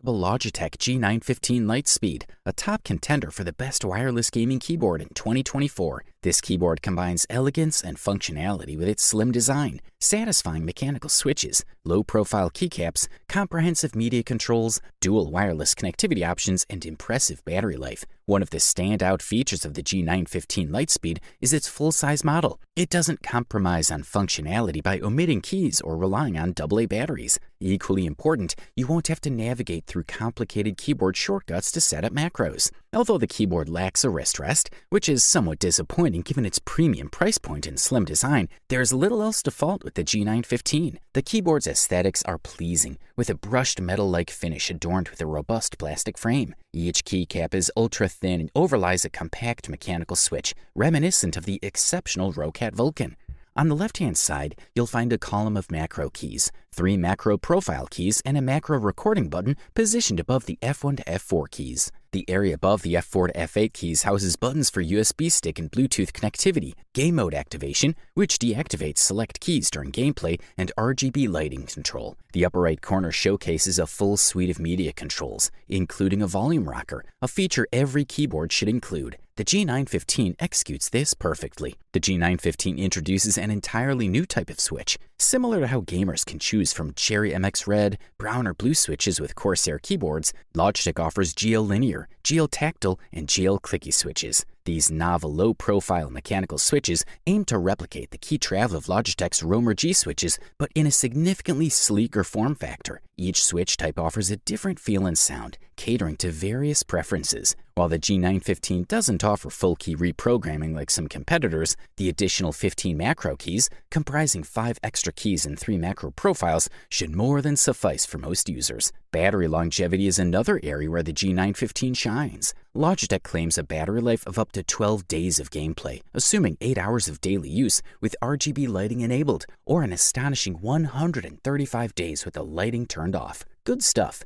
Logitech G915 Lightspeed, a top contender for the best wireless gaming keyboard in 2024. This keyboard combines elegance and functionality with its slim design, satisfying mechanical switches, low-profile keycaps, comprehensive media controls, dual wireless connectivity options, and impressive battery life. One of the standout features of the G915 Lightspeed is its full-size model. It doesn't compromise on functionality by omitting keys or relying on AA batteries. Equally important, you won't have to navigate through complicated keyboard shortcuts to set up macros. Although the keyboard lacks a wrist rest, which is somewhat disappointing given its premium price point and slim design, there's little else to fault with the G915. The keyboard's aesthetics are pleasing, with a brushed metal-like finish adorned with a robust plastic frame. Each keycap is ultra-thin and overlies a compact mechanical switch, reminiscent of the exceptional Roccat Vulcan. On the left-hand side, you'll find a column of macro keys, 3 macro profile keys, and a macro recording button positioned above the F1 to F4 keys. The area above the F4 to F8 keys houses buttons for USB stick and Bluetooth connectivity, game mode activation, which deactivates select keys during gameplay, and RGB lighting control. The upper right corner showcases a full suite of media controls, including a volume rocker, a feature every keyboard should include. The G915 executes this perfectly. The G915 introduces an entirely new type of switch, similar to how gamers can choose from Cherry MX Red, brown or blue switches with Corsair keyboards. Logitech offers GL Linear, GL Tactile, and GL Clicky switches. These novel low-profile mechanical switches aim to replicate the key travel of Logitech's Roamer G switches, but in a significantly sleeker form factor. Each switch type offers a different feel and sound, catering to various preferences. While the G915 doesn't offer full key reprogramming like some competitors, the additional 15 macro keys, comprising 5 extra keys and 3 macro profiles, should more than suffice for most users. Battery longevity is another area where the G915 shines. Logitech claims a battery life of up to 12 days of gameplay, assuming 8 hours of daily use with RGB lighting enabled, or an astonishing 135 days with the lighting turned off. Good stuff.